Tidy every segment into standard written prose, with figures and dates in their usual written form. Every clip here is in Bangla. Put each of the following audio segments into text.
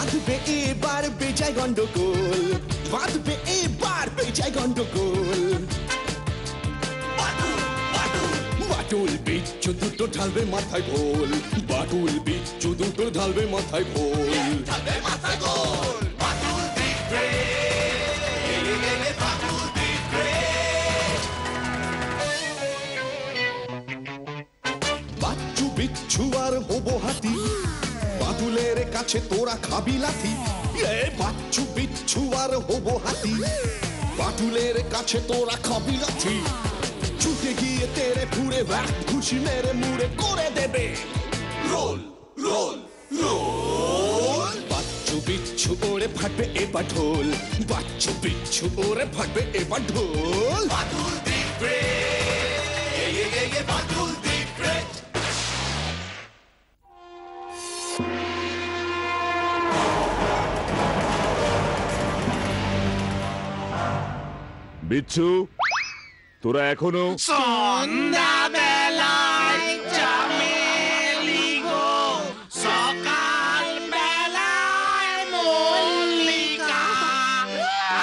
বাঁধবে এবার বেজায় গন্ডগোল, বাঁধবে এবার বেজায় গন্ডগোল। বাটুল বিচ্ছু দুটো ঢালবে মাথায় ভোল, বাটুল বিচ্ছু দুটো ঢালবে মাথায় ভোল। বাচ্চু বিচ্ছু আর হবো হাতি, বাটুলের কাছে তোরা খাবি লাথি। বাচ্চু বিচ্ছু আর হবো হাতি, বাটুলের কাছে তোরা খাবি লাথি। ছুটে গিয়ে তেরে ফুড়ে ঘুষি মেরে মুড়ে করে দেবে রোল রোল রোল। বাচ্চু বিচ্ছু ওরে ফাটবে এবার ঢোল, বাচ্চু বিচ্ছু ওরে ফাটবে এবার ঢোল। বাটুল দিবে বাটুল দিবে। বিচ্ছু, তোরা এখনো সন্ধ্যাবেলায় চামেলি গো, সকাল বেলায় মল্লিকা,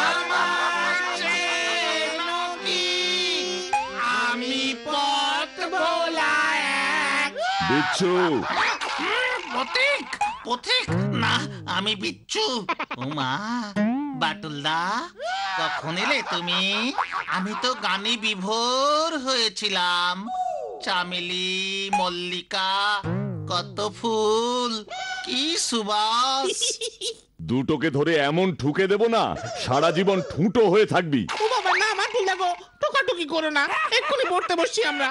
আমার চেনো কি আমি পথ ভোলা এক। বিচ্ছু, পথিক পথিক না, আমি বিচ্ছু। ওমা বাটুলদা, কখন এলে তুমি? আমি তো গানে বিভোর হয়েছিলাম। চামেলি, মল্লিকা, কত ফুল, কি সুবাস। দুটোকে ধরে এমন ঠুকে দেব না, সারা জীবন ঠুঁটো হয়ে থাকবি। ও বাবা না, বাটুলদা গো, টোকাটুকি করো না, এক্ষুনি পড়তে বসছি আমরা।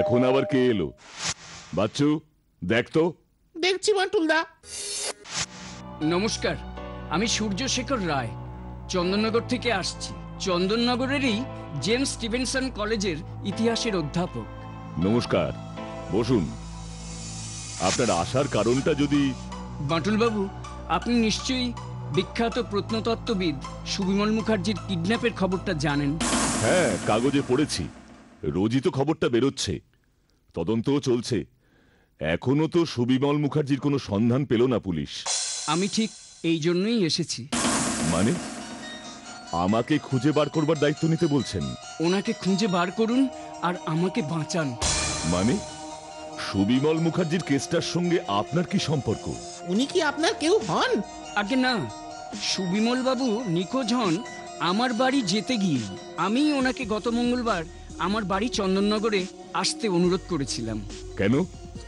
এখন আবার কে এলো? বাচ্চু, দেখ তো। দেখছি বাটুলদা। নমস্কার, আমি সূর্যশেখর রায়, চন্দননগর থেকে আসছি। চন্দননগরেরই জেমস স্টিভেনসন কলেজের ইতিহাসের অধ্যাপক। নমস্কার, বসুন। আপনার আসার কারণটা যদি। বাটুলবাবু, আপনি নিশ্চয়ই বিখ্যাত প্রত্নতত্ত্ববিদ সুবিমল মুখার্জির কিডন্যাপের খবরটা জানেন। হ্যাঁ, কাগজে পড়েছি। রোজই তো খবরটা বেরোচ্ছে, তদন্তও চলছে। এখনো তো সুবিমল মুখার্জির কোনো সন্ধান পেল না পুলিশ। আমি ঠিক এই জন্যই এসেছি। মানে আমাকে খুঁজে বার করবার দায়িত্ব নিতে বলছেন? ওনাকে খুঁজে বার করুন আর আমাকে বাঁচান। মানে সুবিমল মুখার্জির কেসটার সঙ্গে আপনার কি সম্পর্ক? উনি কি আপনার কেউ হন? আগে না, সুবিমল বাবু নিখোঁজ হন আমার বাড়ি যেতে গিয়ে। আমি ওনাকে গত মঙ্গলবার আমার বাড়ি চন্দননগরে আসতে অনুরোধ করেছিলাম। কেন?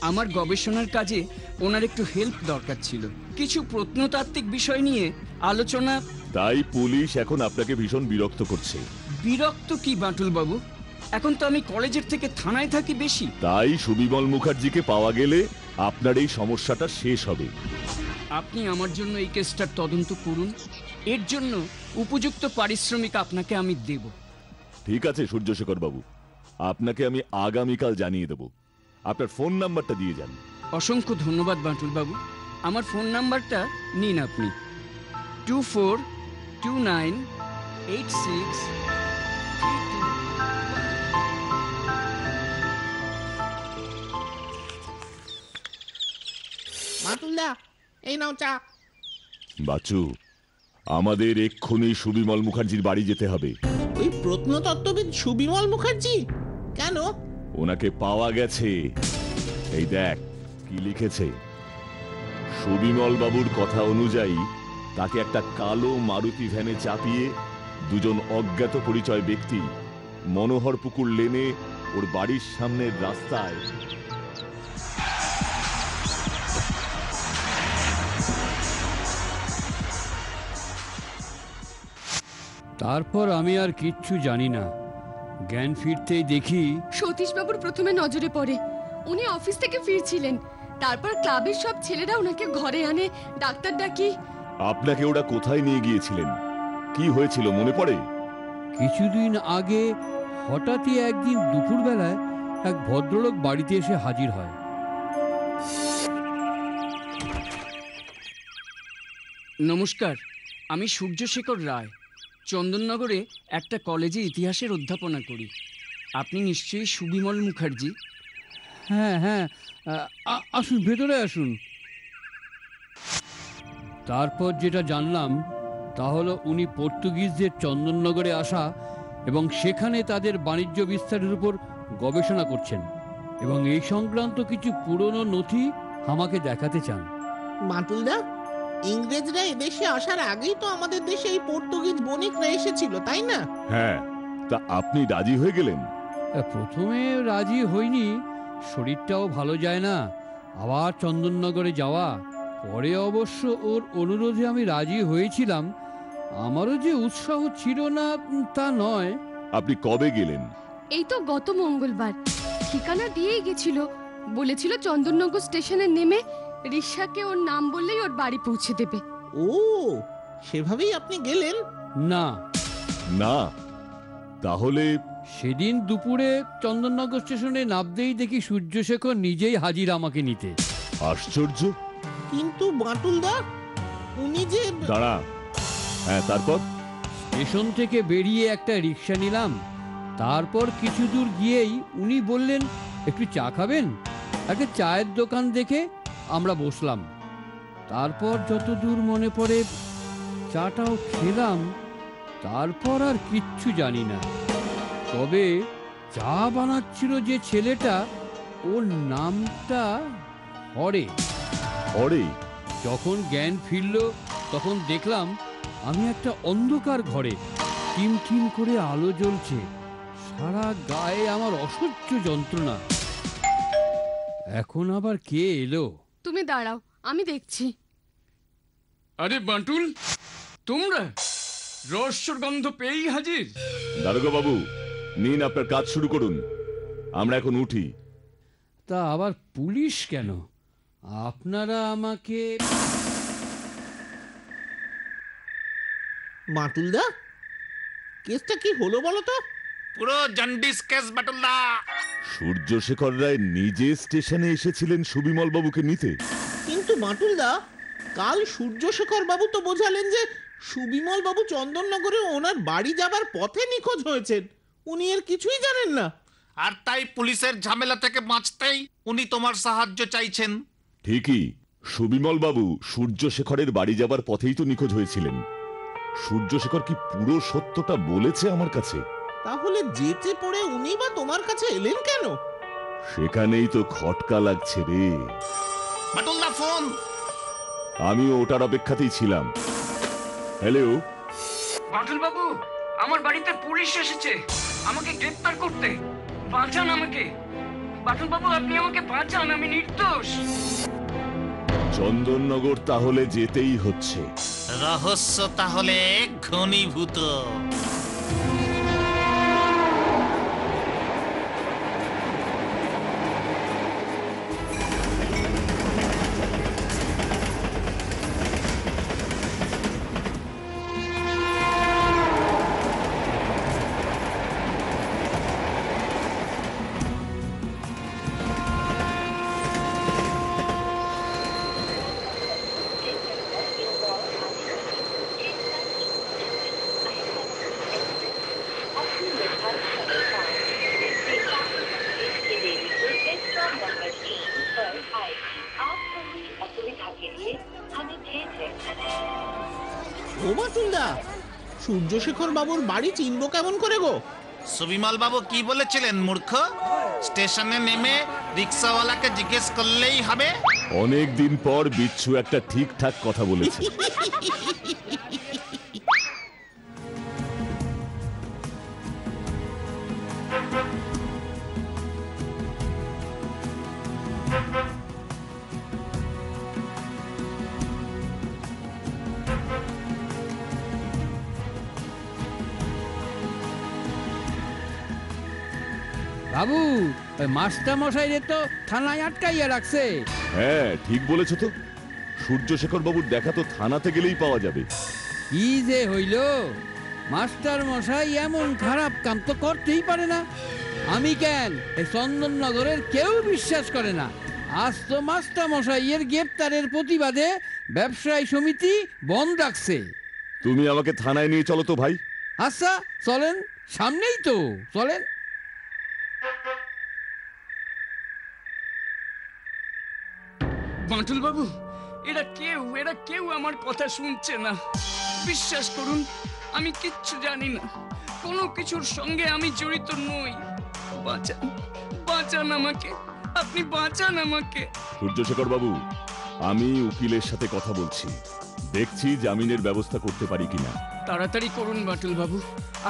আমার গবেষণার কাজে ওনার একটু হেল্প দরকার ছিল, কিছু প্রত্নতাত্ত্বিক বিষয় নিয়ে আলোচনা। তাই পুলিশ এখন আপনাকে ভীষণ বিরক্ত করছে। বিরক্ত কি বাটুল বাবু, এখন তো আমি কলেজের থেকে থানায় থাকি বেশি। তাই সুবিমল মুখার্জিকে পাওয়া গেলে আপনার এই সমস্যাটা শেষ হবে। আপনি আমার জন্য এই কেসটার তদন্ত করুন, এর জন্য উপযুক্ত পারিশ্রমিক আপনাকে আমি দেব। ঠিক আছে সূর্যশেখর বাবু, আপনাকে আমি আগামীকাল জানিয়ে দেব। আপনার ফোন নাম্বারটা দিয়ে যান। অসংখ্য ধন্যবাদ বাটুল বাবু। আমার ফোন নাম্বারটা নিন আপনি, 24298632। বাটুলদা, এই নাও চা। বাচ্চু, আমাদের এক্ষুনি সুবিমল মুখার্জির বাড়ি যেতে হবে। ওই প্রত্নতত্ত্ববিদ সুবিমল মুখার্জি? কেন? ওনাকে পাওয়া গেছে। এই দেখ কি লিখেছে। সুবিমল বাবুর কথা অনুযায়ী তাকে একটা কালো মারুতি ভ্যানে চাপিয়ে দুজন অজ্ঞাত পরিচয় ব্যক্তি মনোহরপুকুর লেনে ওর বাড়ির সামনের রাস্তায়। তারপর আমি আর কিচ্ছু জানি না। জ্ঞান ফিরতেই দেখি সতীশবাবুর প্রথমে নজরে পড়ে। উনি অফিস থেকে ফিরছিলেন, তারপর ক্লাবের সব ছেলেরা ওনাকে ঘরে আনে, ডাক্তার ডাকি। আপনাকে ওরা কোথায় নিয়ে গিয়েছিলেন? কি হয়েছিল মনে পড়ে? কিছুদিন আগে হঠাৎই একদিন দুপুরবেলায় এক ভদ্রলোক বাড়িতে এসে হাজির হয়। নমস্কার, আমি সূর্যশেখর রায়, চন্দননগরে একটা কলেজে ইতিহাসের অধ্যাপনা করি। আপনি নিশ্চয়ই সুবিমল মুখার্জি? হ্যাঁ হ্যাঁ, আসুন ভেতরে আসুন। তারপর যেটা জানলাম তা হলো উনি পর্তুগিজদের চন্দননগরে আসা এবং সেখানে তাদের বাণিজ্য বিস্তারের উপর গবেষণা করছেন এবং এই সংক্রান্ত কিছু পুরনো নথি আমাকে দেখাতে চান। বাটুলদা, ইংরেজরা এদেশে আসার আগেই তো আমাদের দেশে এই পর্তুগিজ বণিকরা এসেছিল, তাই না? হ্যাঁ, তা আপনি রাজি হয়ে গেলেন? প্রথমে রাজি হইনি, শরীরটাও ভালো যায় না, আবার চন্দননগরে যাওয়া। পরে অবশ্য ওর অনুরোধে আমি রাজি হয়েছিলাম। আমারও যে উৎসাহ ছিল না তা নয়। আপনি কবে গেলেন? এই তো গত মঙ্গলবার। ঠিকানা দিয়েই গেছিল, বলেছিল চন্দননগর স্টেশনে নেমে রিক্সাকে ওর নাম বললেই ওর বাড়ি পৌঁছে দেবে। ও, সেভাবেই আপনি গেলেন? না না, তাহলে সেদিন দুপুরে চন্দননগর স্টেশনে নামতেই দেখি সূর্যশেখর নিজেই হাজির আমাকে নিতে। আশ্চর্য। কিন্তু বাটুলদা, উনি যে... দাঁড়া। হ্যাঁ, তারপর? স্টেশন থেকে বেরিয়ে একটা রিক্সা নিলাম। তারপর কিছু দূর গিয়েই উনি বললেন, একটু চা খাবেন? একটা চায়ের দোকান দেখে আমরা বসলাম। তারপর যতদূর মনে পড়ে চাটাও খেলাম। তারপর আর কিচ্ছু জানি না। তবে চা বানাচ্ছিল যে ছেলেটা, ওর নামটা হরে। হরে? যখন জ্ঞান ফিরল তখন দেখলাম আমি একটা অন্ধকার ঘরে, টিম করে আলো জ্বলছে, সারা গায়ে আমার অসহ্য যন্ত্রণা। এখন আবার কে এলো? তুমি দাঁড়াও, আমি দেখছি। আরে বাটুল, তোমরা রহস্যর গন্ধ পেয়েই হাজির। দারোগা বাবু, নিন আপনার কাজ শুরু করুন, আমরা এখন উঠি। তা আবার পুলিশ কেন? আপনারা আমাকে... বাটুলদা, কেসটা কি হলো বলো তো? পুরো জন্ডিস কেস বাটুলদা। সূর্যশেখর রায় নিজে স্টেশনে এসেছিলেন সুবিমল বাবুকে নিতে। কিন্তু বাটুলদা, কাল সূর্যশেখর বাবু তো বোঝালেন যে সুবিমল বাবু চন্দননগরে ওনার বাড়ি যাবার পথে নিখোঁজ হয়েছেন। উনি এর কিছুই জানেন না। আর তাই পুলিশের ঝামেলা থেকে বাঁচতেই উনি তোমার সাহায্য চাইছেন। ঠিকই, সুবিমল বাবু সূর্যশেখরের বাড়ি যাবার পথেই তো নিখোঁজ হয়েছিলেন। সূর্যশেখর কি পুরো সত্যটা বলেছে আমার কাছে? তাহলে যেতে পড়ে উনি বা তোমার কাছে এলেন কেন? সেখানেই তো খটকা লাগছে রে। বাটুলদা ফোন। আমিও ওটার অপেক্ষাতেই ছিলাম। হ্যালো বাটুল বাবু, আমার বাড়িতে পুলিশ এসেছে আমাকে গ্রেফতার করতে। বাঁচান আমাকে বাটুল বাবু, আপনি আমাকে বাঁচান, আমি নির্দোষ। চন্দননগর তাহলে যেতেই হচ্ছে। রহস্য তাহলে ঘনীভূত। ও বাটুলদা, সূর্যশেখর বাবুর বাড়ি চিনবো কেমন করে গো? সুবিমল বাবু কি বলেছিলেন মূর্খ? স্টেশনে নেমে রিক্সাওয়ালাকে জিজ্ঞেস করলেই হবে। অনেক দিন পর বিচ্ছু একটা ঠিকঠাক কথা বলেছে। বাবু, মাস্টার মশাইরে তো থানায় আটকাইয়া রাখছে। হ্যাঁ, ঠিক বলেছ তো। সূর্যশেখর বাবুর দেখা তো থানাতে গেলেই পাওয়া যাবে। কি যে হইল, মাস্টার মশাই এমন খারাপ কাম তো করতেই পারে না। আমি কেন, এই চন্দননগরের কেউ বিশ্বাস করে না। আজ তো মাস্টার মশাইয়ের গ্রেপ্তারের প্রতিবাদে ব্যবসায়ী সমিতি বন্ধ রাখছে। তুমি আমাকে থানায় নিয়ে চলো তো ভাই। আচ্ছা চলেন, সামনেই তো, চলেন। বাঁটুল বাবু, এরা কেউ আমার কথা শুনছে না। বিশ্বাস করুন, আমি কিচ্ছু জানি না, কোনো কিছুর সঙ্গে আমি জড়িত নই। বাঁচান আমাকে, আপনি বাঁচান আমাকে। সূর্যশেখর বাবু, আমি উকিলের সাথে কথা বলছি, দেখছি জামিনের ব্যবস্থা করতে পারি কিনা। তাড়াতাড়ি করুন বাঁটুল বাবু,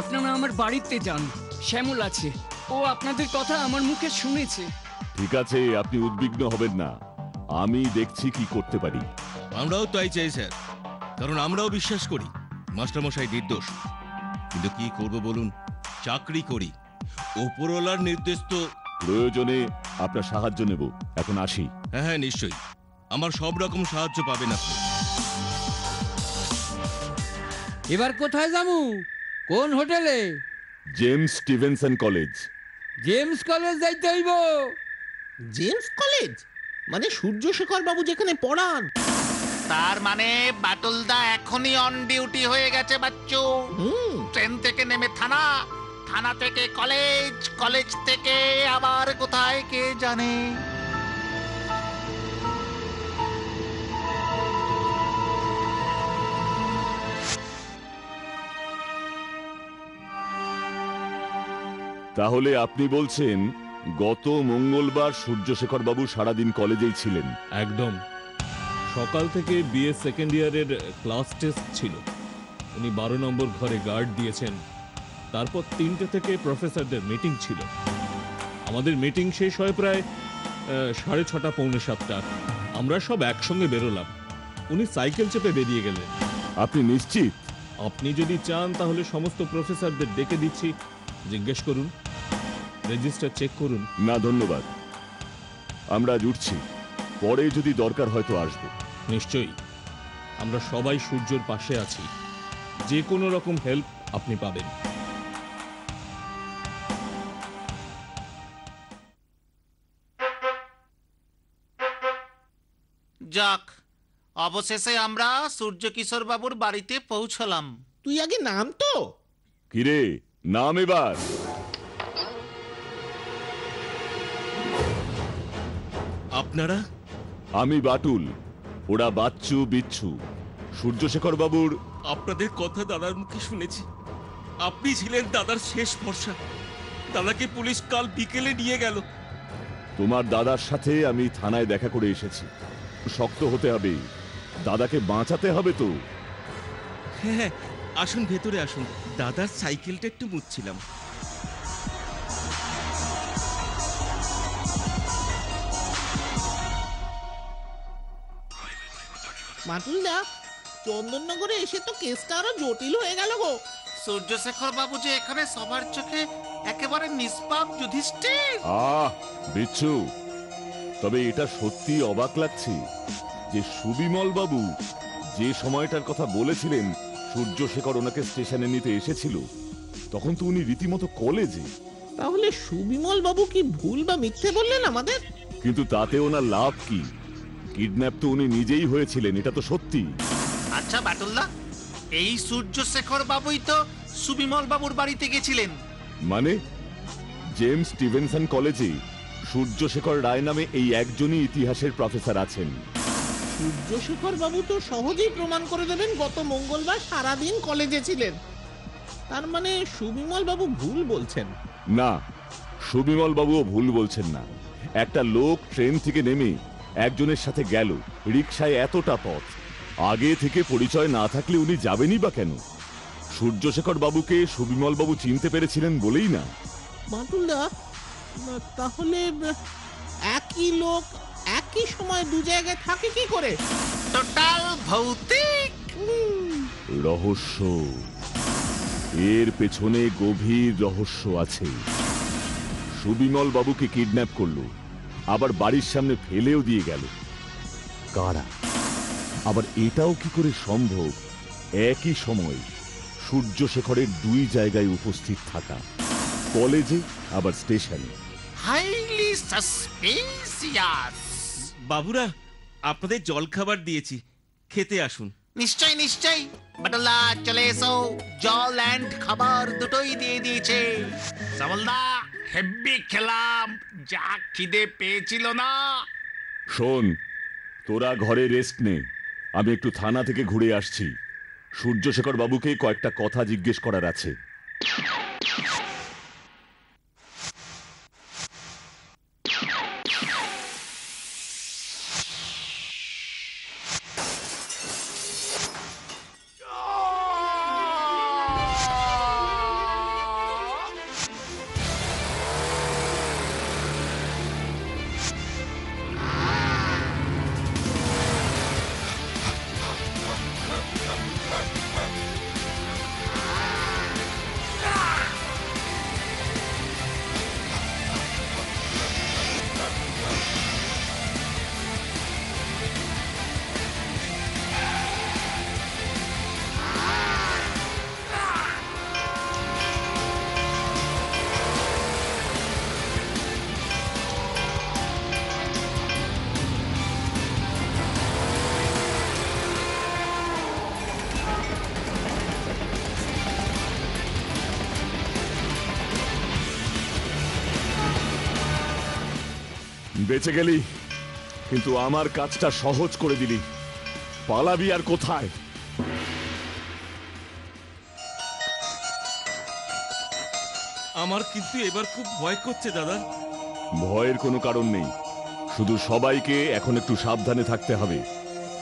আপনারা আমার বাড়িতে যান, শ্যামল আছে, ও আপনাদের কথা আমার মুখে শুনেছে। ঠিক আছে, আপনি উদ্বিগ্ন হবেন না, আমি দেখছি কি করতে পারি। আমরাও তাই চাই স্যার, কারণ আমরাও বিশ্বাস করি মাস্টারমশাই নির্দোষ। কিন্তু কি করব বলুন, চাকরি করি, ওপরওয়ালার নির্দেশ তো। প্রয়োজনে আপনার সাহায্য নেব, এখন আসি। হ্যাঁ হ্যাঁ, নিশ্চয়ই, আমার সব রকম সাহায্য পাবেন আপনি। এবার কোথায় যামু? কোন হোটেলে? James Stevenson college. James college যাইতে হইব। জেমস কলেজ মানে সূর্যশেখর বাবু যেখানে পড়ান? তার মানে বাটুলদা এখনই অন ডিউটি হয়ে গেছে বাচ্চু। ট্রেন থেকে নেমে থানা, থানা থেকে কলেজ, কলেজ থেকে আবার কোথায় কে জানে। তাহলে আপনি বলছেন গত মঙ্গলবার সূর্যশেখর বাবু সারাদিন কলেজেই ছিলেন? একদম, সকাল থেকে বিএ সেকেন্ড ইয়ারের ক্লাস টেস্ট ছিল, উনি 12 নম্বর ঘরে গার্ড দিয়েছেন। তারপর 3টে থেকে প্রফেসরদের মিটিং ছিল। আমাদের মিটিং শেষ হয় প্রায় 6:30 পৌনে 7টা। আমরা সব একসঙ্গে বেরোলাম, উনি সাইকেল চেপে বেরিয়ে গেলেন। আপনি নিশ্চিত? আপনি যদি চান তাহলে সমস্ত প্রফেসরদের ডেকে দিচ্ছি, জিজ্ঞেস করুন, রেজিস্টার চেক করুন। না ধন্যবাদ, আমরা আজ উঠছি, পরে যদি দরকার হয় তো আসবো। নিশ্চয়ই, আমরা সবাই সূর্যর পাশে আছি, যে কোনো রকম হেল্প আপনি পাবেন। যাক, অবশেষে আমরা সূর্য কিশোর বাবুর বাড়িতে পৌঁছলাম। তুই আগে নাম তো। কিরে, নাম এবার। আপনারা? আমি বাটুল, ওরা বাচ্চু বিচ্ছু। সূর্যশেখর বাবুর। আপনাদের কথা দাদার মুখে শুনেছি, আপনি ছিলেন দাদার শেষ ভরসা। দাদাকে পুলিশ কাল বিকেলে নিয়ে গেল। তোমার দাদার সাথে আমি থানায় দেখা করে এসেছি। শক্ত হতে হবে, দাদাকে বাঁচাতে হবে তো। হ্যাঁ, আসুন ভেতরে আসুন, দাদার সাইকেলটা একটু মুছছিলাম। মাটুলদা, চন্দননগরে এসে তো কেসটা আরো জটিল হয়ে গেল গো। সূর্যশেখর বাবু যে এখানে সবার চোখে একেবারে নিষ্পাপ যুধিষ্ঠির। বিচ্ছু, তবে এটা সত্যি অবাক লাগছে যে সুবিমল বাবু যে সময়টার কথা বলেছিলেন সূর্যশেখর ওনাকে স্টেশনে নিতে এসেছিল, তখন তো উনি রীতিমতো কলেজে। তাহলে সুবিমল বাবু কি ভুল বা মিথ্যে বললেন আমাদের? কিন্তু তাতে ওনার লাভ কি? কিডন্যাপ তো উনি নিজেই হয়েছিলেন, এটা তো সত্যি। আচ্ছা বাটুলদা, এই সূর্যশেখর বাবুই তো সুবিমল বাবুর বাড়িতে গেছিলেন। মানে জেমস স্টিভেনসন কলেজে সূর্যশেখর রায় নামে এই একজনই ইতিহাসের প্রফেসর আছেন। সূর্যশেখর বাবু তো সহজেই প্রমাণ করে দেবেন গত মঙ্গলবার সারাদিন কলেজে ছিলেন। তার মানে সুবিমল বাবু ভুল বলছেন? না, সুবিমল বাবুও ভুল বলছেন না। একটা লোক ট্রেন থেকে নেমে একজনের সাথে গেল, রিকশায় এতটা পথ, আগে থেকে পরিচয় না থাকলে উনি যাবেনই বা কেন? সূর্যশেখর বাবুকে সুবিমল বাবু চিনতে পেরেছিলেন বলেই না। মাটুলদা, তাহলে একই লোক একই সময় দু জায়গায় থাকে কি করে? টোটাল ভৌতিক রহস্য, এর পেছনে গভীর রহস্য আছে। সুবিমল বাবুকে কিডন্যাপ করলো, আবার বাড়ির সামনে ফেলেও দিয়ে গেল। কারা? আবার এটাও কি করে সম্ভব একই সময় সূর্যশেখরের দুই জায়গায় উপস্থিত থাকা, কলেজে আবার স্টেশনে? Highly suspicious. বাবুরা, আপনাদের জল খাবার দিয়েছি, খেতে আসুন। নিশ্চয় নিশ্চয় বাটুলদা, চলে এসো, জল অ্যান্ড খাবার দুটোই দিয়ে দিয়েছে। সামলদা, হেব্বি খেলাম, যা খিদে পেয়েছিল না। শোন, তোরা ঘরে রেস্ট নে, আমি একটু থানা থেকে ঘুরে আসছি। সূর্যশেখর বাবুকে কয়েকটা কথা জিজ্ঞেস করার আছে। বেঁচে গেলি, কিন্তু আমার কাজটা সহজ করে দিলি। পালাবি আর কোথায়? আমার কিন্তু এবার খুব ভয় করছে দাদা। ভয়ের কোনো কারণ নেই, শুধু সবাইকে এখন একটু সাবধানে থাকতে হবে।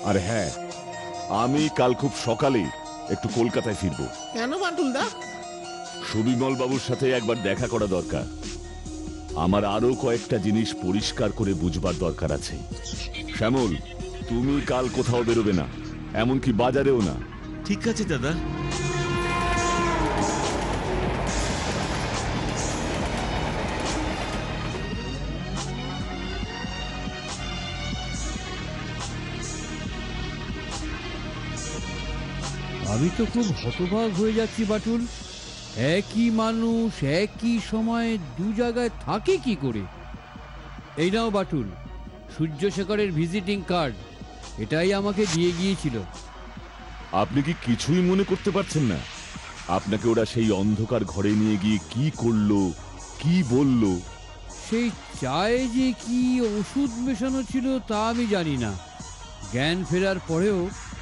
আর হ্যাঁ, আমি কাল খুব সকালে একটু কলকাতায় ফিরবো। কেন বাটুলদা? সুবিমল বাবুর সাথে একবার দেখা করা দরকার। আমার আরো কয়েকটা জিনিস পরিষ্কার করে বুঝবার দরকার আছে। শ্যামল, তুমি কাল কোথাও বেরোবে না, এমনকি বাজারেও না। ঠিক আছে দাদা। আমি তো খুব হতবাক হয়ে যাচ্ছি বাটুল। একই মানুষ একই সময়ে দু জায়গায় থাকে কি করে? এই নাও বাটুল, সূর্যশেখরের ভিজিটিং কার্ড। এটাই আমাকে দিয়ে গিয়েছিল। আপনি কি কিছুই মনে করতে পারছেন না? আপনাকে ওরা সেই অন্ধকার ঘরে নিয়ে গিয়ে কি করলো, কি বলল? সেই চায়ে যে কি ওষুধ মেশানো ছিল তা আমি জানি না। জ্ঞান ফেরার পরেও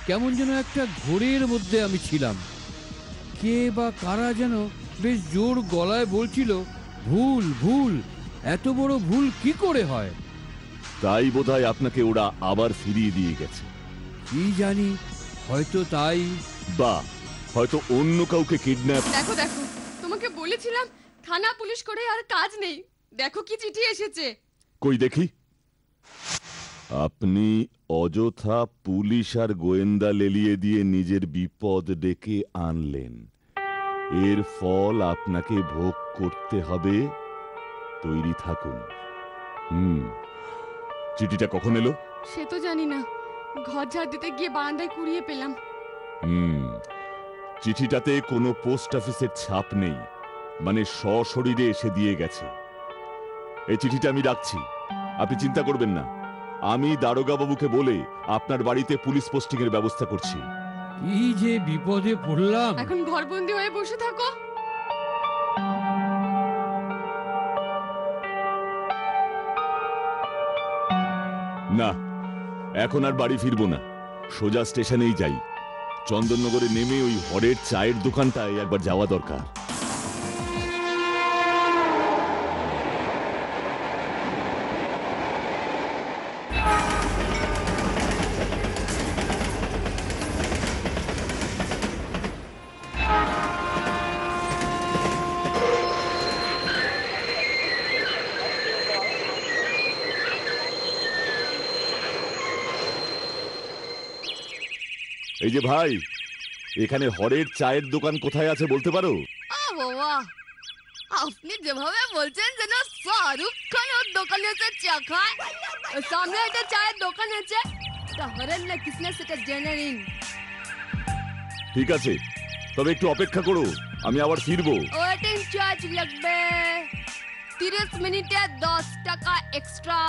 কেমন যেন একটা ঘোরের মধ্যে আমি ছিলাম। কে বা কারা যেন বেশ জোর গলায় বলছিল, ভুল ভুল, এত বড় ভুল কি করে হয়? তাই বোধহয় আপনাকে ওরা আবার ফিরিয়ে দিয়ে গেছে। কি জানি, হয়তো তাই, বা হয়তো অন্য কাউকে কিডন্যাপ। দেখো দেখো, তোমাকে বলেছিলাম থানা পুলিশ করে আর কাজ নেই। দেখো কি চিঠি এসেছে। কই দেখি। আপনি অযথা পুলিশ আর গোয়েন্দা লেলিয়ে দিয়ে নিজের বিপদ ডেকে আনলেন। এর ফল আপনাকে ভোগ করতে হবে। তৈরি থাকুন। চিঠিটা কখন এলো? সে তো জানি না, ঘর ঝাড় দিতে গিয়ে বারান্দায় কুড়িয়ে পেলাম। চিঠিটাতে কোনো পোস্ট অফিসের ছাপ নেই, মানে সশরীরে এসে দিয়ে গেছে। এই চিঠিটা আমি রাখছি, আপনি চিন্তা করবেন না। আমি দারোগা বাবুকে বলে আপনার বাড়িতে পুলিশ পোস্টিং এর ব্যবস্থা করছি। কি যে বিপদে পড়লাম। এখন ঘরবন্দি হয়ে বসে থাকো। না, এখন আর বাড়ি ফিরবো না, সোজা স্টেশনেই যাই। চন্দননগরে নেমে ওই হরের চায়ের দোকানটায় একবার যাওয়া দরকার। এই যে ভাই, এখানে হরের চায়ের দোকান কোথায় আছে বলতে পারো? বাবা, আপনি যেভাবে বলছেন যেন শাহরুখ খান ওর দোকানে এসে চা খায়। সামনে একটা চায়ের দোকান আছে, হরেন না কিসনে সেটা জেনে নিন। ঠিক আছে, তবে একটু অপেক্ষা করো, আমি আবার ফিরবো। ওয়েটিং চার্জ লাগবে 30 মিনিটে 10 টাকা এক্সট্রা।